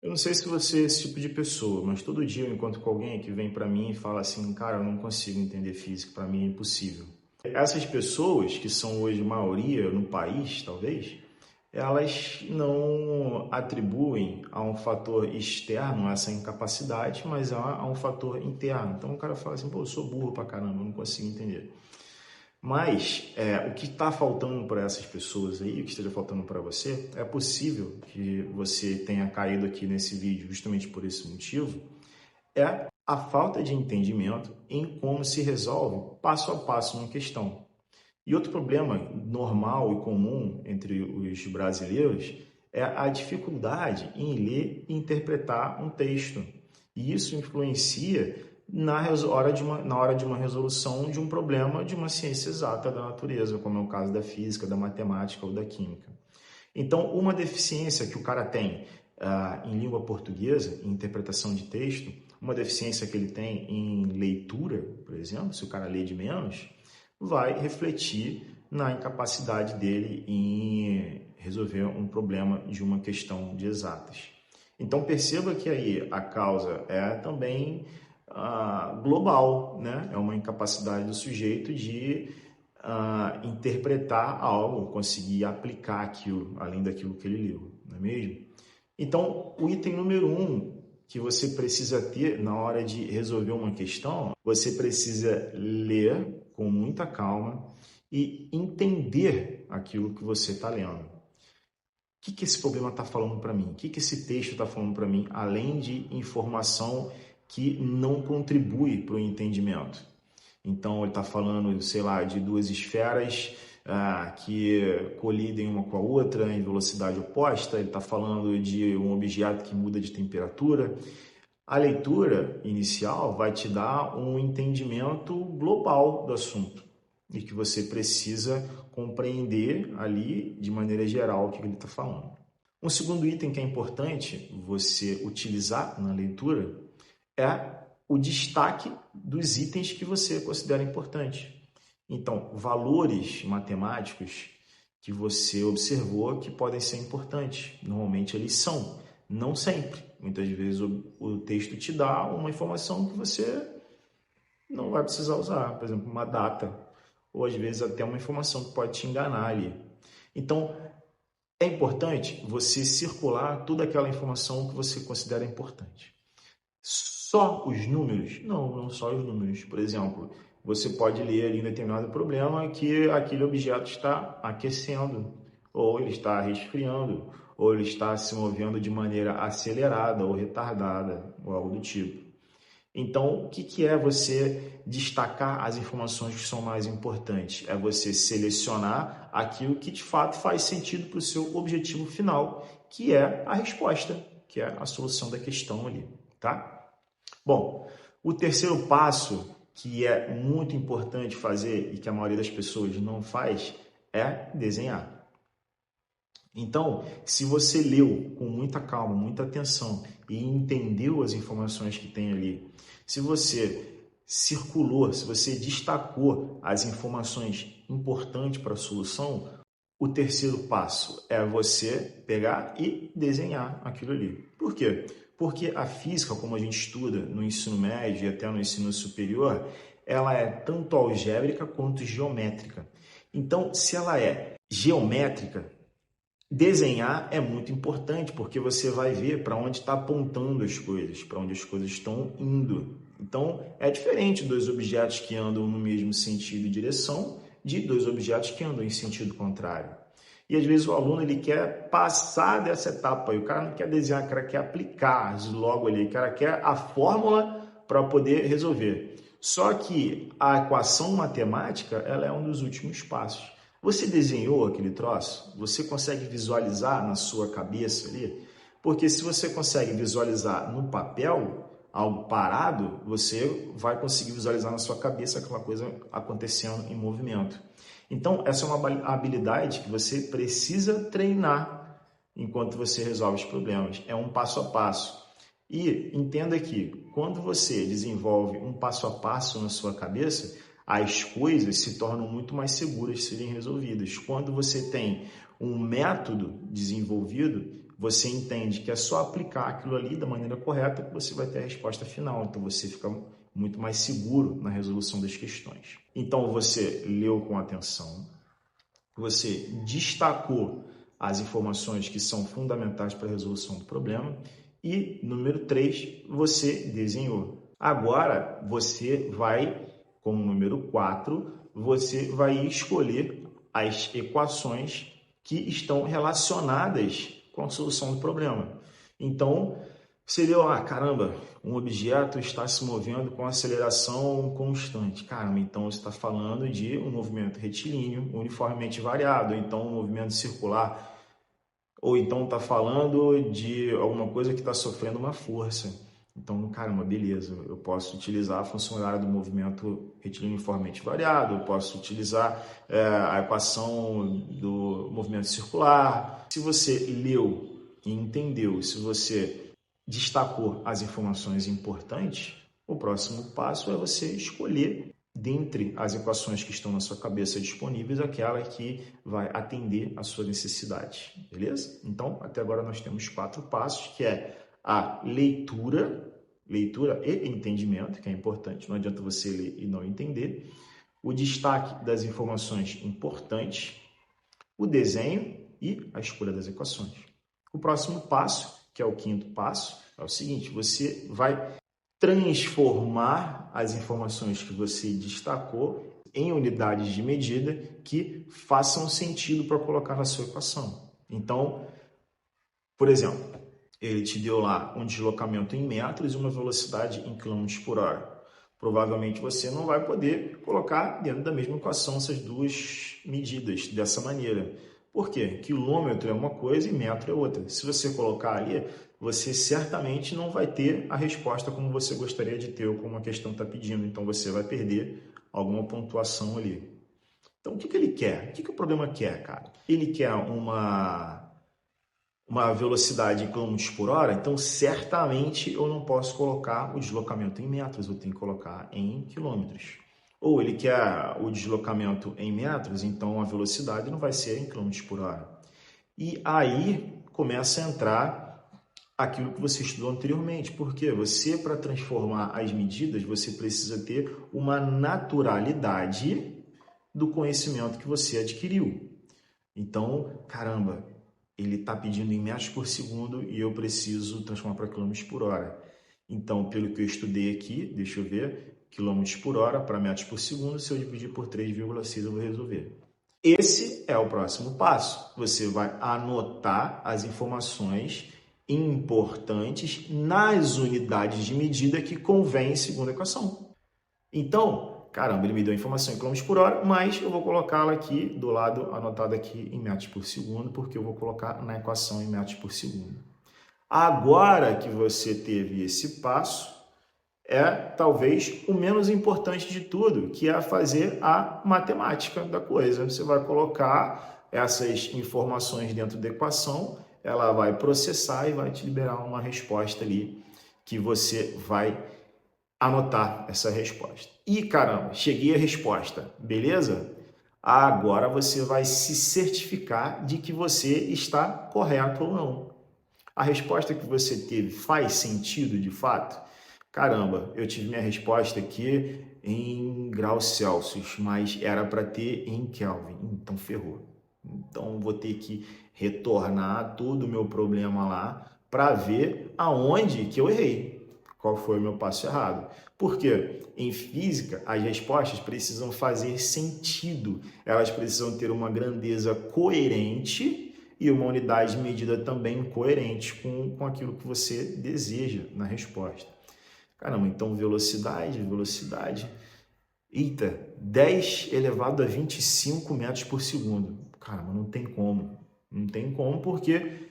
Eu não sei se você é esse tipo de pessoa, mas todo dia eu encontro com alguém que vem para mim e fala assim, cara, eu não consigo entender física, para mim é impossível. Essas pessoas, que são hoje maioria no país, talvez, elas não atribuem a um fator externo essa incapacidade, mas a um fator interno. Então o cara fala assim, pô, eu sou burro pra caramba, eu não consigo entender. Mas o que está faltando para essas pessoas aí, o que esteja faltando para você, é possível que você tenha caído aqui nesse vídeo justamente por esse motivo, é a falta de entendimento em como se resolve passo a passo uma questão. E outro problema normal e comum entre os brasileiros é a dificuldade em ler e interpretar um texto. E isso influencia na hora de uma resolução de um problema de uma ciência exata da natureza, como é o caso da física, da matemática ou da química. Então, uma deficiência que o cara tem em língua portuguesa, em interpretação de texto, uma deficiência que ele tem em leitura, por exemplo, se o cara lê de menos, vai refletir na incapacidade dele em resolver um problema de uma questão de exatas. Então perceba que aí a causa é também global, né? É uma incapacidade do sujeito de interpretar algo, conseguir aplicar aquilo, além daquilo que ele leu, não é mesmo? Então, o item número 1 que você precisa ter na hora de resolver uma questão, você precisa ler com muita calma e entender aquilo que você está lendo. O que esse problema está falando para mim? O que esse texto está falando para mim, além de informação que não contribui para o entendimento? Então, ele está falando, sei lá, de duas esferas que colidem uma com a outra em velocidade oposta, ele está falando de um objeto que muda de temperatura. A leitura inicial vai te dar um entendimento global do assunto e que você precisa compreender ali de maneira geral o que ele está falando. Um segundo item que é importante você utilizar na leitura é o destaque dos itens que você considera importantes. Então, valores matemáticos que você observou que podem ser importantes. Normalmente eles são, não sempre. Muitas vezes o texto te dá uma informação que você não vai precisar usar. Por exemplo, uma data. Ou às vezes até uma informação que pode te enganar ali. Então, é importante você circular toda aquela informação que você considera importante. Só os números? Não, não só os números. Por exemplo, você pode ler em determinado problema que aquele objeto está aquecendo, ou ele está resfriando, ou ele está se movendo de maneira acelerada ou retardada, ou algo do tipo. Então, o que é você destacar as informações que são mais importantes? É você selecionar aquilo que de fato faz sentido para o seu objetivo final, que é a resposta, que é a solução da questão ali, tá? Bom, o terceiro passo, que é muito importante fazer e que a maioria das pessoas não faz, é desenhar. Então, se você leu com muita calma, muita atenção e entendeu as informações que tem ali, se você circulou, se você destacou as informações importantes para a solução, o terceiro passo é você pegar e desenhar aquilo ali. Por quê? Porque a física, como a gente estuda no ensino médio e até no ensino superior, ela é tanto algébrica quanto geométrica. Então, se ela é geométrica, desenhar é muito importante, porque você vai ver para onde está apontando as coisas, para onde as coisas estão indo. Então, é diferente dos objetos que andam no mesmo sentido e direção de dois objetos que andam em sentido contrário. E às vezes o aluno ele quer passar dessa etapa, e o cara não quer desenhar, o cara quer aplicar logo ali, o cara quer a fórmula para poder resolver. Só que a equação matemática ela é um dos últimos passos. Você desenhou aquele troço? Você consegue visualizar na sua cabeça ali? Porque se você consegue visualizar no papel algo parado, você vai conseguir visualizar na sua cabeça aquela coisa acontecendo em movimento. Então, essa é uma habilidade que você precisa treinar enquanto você resolve os problemas. É um passo a passo. E entenda que quando você desenvolve um passo a passo na sua cabeça, as coisas se tornam muito mais seguras de serem resolvidas. Quando você tem um método desenvolvido, você entende que é só aplicar aquilo ali da maneira correta que você vai ter a resposta final. Então, você fica muito mais seguro na resolução das questões. Então, você leu com atenção, você destacou as informações que são fundamentais para a resolução do problema e, número 3, você desenhou. Agora, você vai, como número 4, você vai escolher as equações que estão relacionadas com a solução do problema. Então, você deu lá, caramba, um objeto está se movendo com aceleração constante. Caramba, então você está falando de um movimento retilíneo uniformemente variado, então um movimento circular, ou então está falando de alguma coisa que está sofrendo uma força. Então, caramba, beleza, eu posso utilizar a função horária do movimento retilíneo uniformemente variado, eu posso utilizar a equação do movimento circular. Se você leu e entendeu, se você destacou as informações importantes, o próximo passo é você escolher, dentre as equações que estão na sua cabeça disponíveis, aquela que vai atender a sua necessidade, beleza? Então, até agora nós temos 4 passos, que é a leitura e entendimento, que é importante, não adianta você ler e não entender, o destaque das informações importantes, o desenho e a escolha das equações. O próximo passo, que é o 5º passo, é o seguinte: você vai transformar as informações que você destacou em unidades de medida que façam sentido para colocar na sua equação. Então, por exemplo, ele te deu lá um deslocamento em metros e uma velocidade em quilômetros por hora. Provavelmente você não vai poder colocar dentro da mesma equação essas duas medidas dessa maneira. Por quê? Quilômetro é uma coisa e metro é outra. Se você colocar ali, você certamente não vai ter a resposta como você gostaria de ter ou como a questão está pedindo. Então, você vai perder alguma pontuação ali. Então, o que ele quer? O que o problema quer, cara? Ele quer uma velocidade em quilômetros por hora, então certamente eu não posso colocar o deslocamento em metros, eu tenho que colocar em quilômetros. Ou ele quer o deslocamento em metros, então a velocidade não vai ser em quilômetros por hora. E aí começa a entrar aquilo que você estudou anteriormente, porque você, para transformar as medidas, você precisa ter uma naturalidade do conhecimento que você adquiriu. Então, caramba, ele está pedindo em metros por segundo e eu preciso transformar para quilômetros por hora. Então, pelo que eu estudei aqui, deixa eu ver, quilômetros por hora para metros por segundo, se eu dividir por 3,6 eu vou resolver. Esse é o próximo passo. Você vai anotar as informações importantes nas unidades de medida que convém segundo a equação. Então, caramba, ele me deu a informação em quilômetros por hora, mas eu vou colocá-la aqui do lado, anotado aqui em metros por segundo, porque eu vou colocar na equação em metros por segundo. Agora que você teve esse passo, é talvez o menos importante de tudo, que é fazer a matemática da coisa. Você vai colocar essas informações dentro da equação, ela vai processar e vai te liberar uma resposta ali que você vai anotar essa resposta. E caramba, cheguei à resposta, beleza? Agora você vai se certificar de que você está correto ou não. A resposta que você teve faz sentido de fato? Caramba, eu tive minha resposta aqui em graus Celsius, mas era para ter em Kelvin, então ferrou. Então vou ter que retornar todo o meu problema lá para ver aonde que eu errei. Qual foi o meu passo errado? Porque em física as respostas precisam fazer sentido, elas precisam ter uma grandeza coerente e uma unidade de medida também coerente com aquilo que você deseja na resposta. Caramba, então velocidade. Eita, 10 elevado a 25 metros por segundo. Caramba, não tem como. Não tem como porque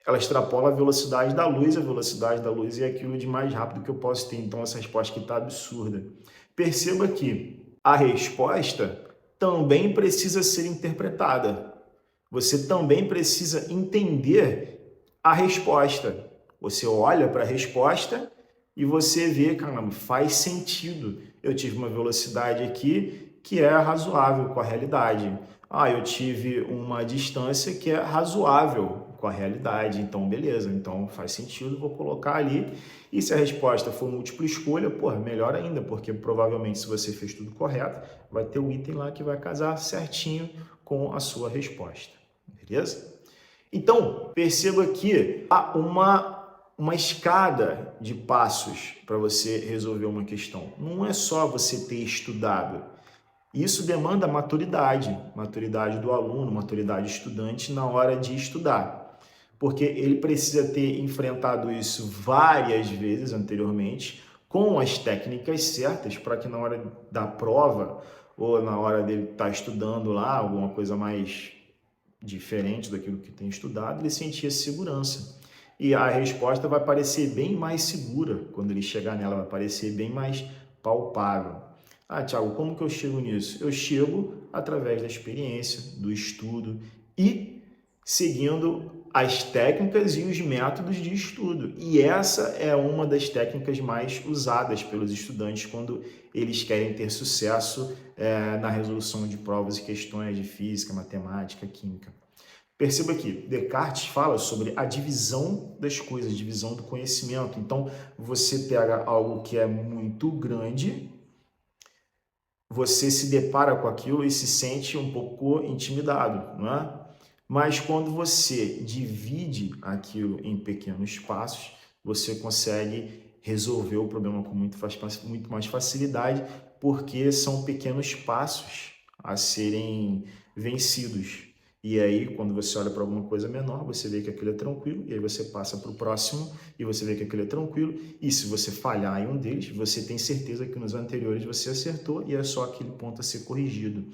ela extrapola a velocidade da luz. A velocidade da luz é aquilo de mais rápido que eu posso ter. Então, essa resposta aqui está absurda. Perceba que a resposta também precisa ser interpretada. Você também precisa entender a resposta. Você olha para a resposta e você vê, caramba, faz sentido. Eu tive uma velocidade aqui que é razoável com a realidade. Eu tive uma distância que é razoável com a realidade, então beleza, então faz sentido, vou colocar ali. E se a resposta for múltipla escolha, pô, melhor ainda, porque provavelmente se você fez tudo correto, vai ter um item lá que vai casar certinho com a sua resposta, beleza? Então, perceba que há uma escada de passos para você resolver uma questão. Não é só você ter estudado. Isso demanda maturidade do aluno, maturidade do estudante na hora de estudar. Porque ele precisa ter enfrentado isso várias vezes anteriormente, com as técnicas certas, para que na hora da prova ou na hora dele estar estudando lá, alguma coisa mais diferente daquilo que tem estudado, ele sentia segurança. E a resposta vai parecer bem mais segura quando ele chegar nela, vai parecer bem mais palpável. Ah, Thiago, como que eu chego nisso? Eu chego através da experiência, do estudo e seguindo as técnicas e os métodos de estudo. E essa é uma das técnicas mais usadas pelos estudantes quando eles querem ter sucesso na resolução de provas e questões de física, matemática, química. Perceba que Descartes fala sobre a divisão das coisas, divisão do conhecimento. Então, você pega algo que é muito grande, você se depara com aquilo e se sente um pouco intimidado, não é? Mas quando você divide aquilo em pequenos passos, você consegue resolver o problema com muito mais facilidade, porque são pequenos passos a serem vencidos. E aí, quando você olha para alguma coisa menor, você vê que aquilo é tranquilo, e aí você passa para o próximo e você vê que aquilo é tranquilo. E se você falhar em um deles, você tem certeza que nos anteriores você acertou e é só aquele ponto a ser corrigido.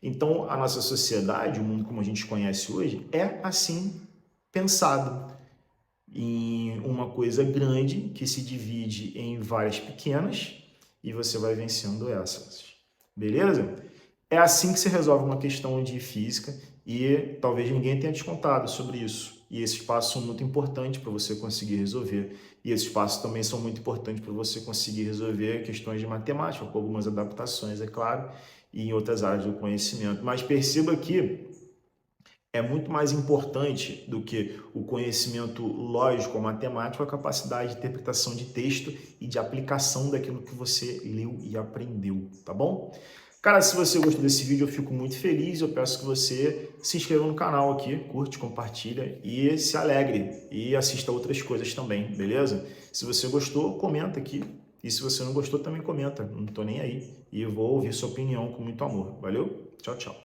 Então, a nossa sociedade, o mundo como a gente conhece hoje, é assim pensado em uma coisa grande que se divide em várias pequenas e você vai vencendo essas. Beleza? É assim que se resolve uma questão de física e talvez ninguém tenha te contado sobre isso. E esses passos são muito importantes para você conseguir resolver. E esses passos também são muito importantes para você conseguir resolver questões de matemática, com algumas adaptações, é claro, e em outras áreas do conhecimento. Mas perceba que é muito mais importante do que o conhecimento lógico ou matemático, a capacidade de interpretação de texto e de aplicação daquilo que você leu e aprendeu, tá bom? Cara, se você gostou desse vídeo, eu fico muito feliz. Eu peço que você se inscreva no canal aqui, curte, compartilha e se alegre e assista outras coisas também, beleza? Se você gostou, comenta aqui. E se você não gostou, também comenta. Não tô nem aí. E eu vou ouvir sua opinião com muito amor. Valeu? Tchau, tchau.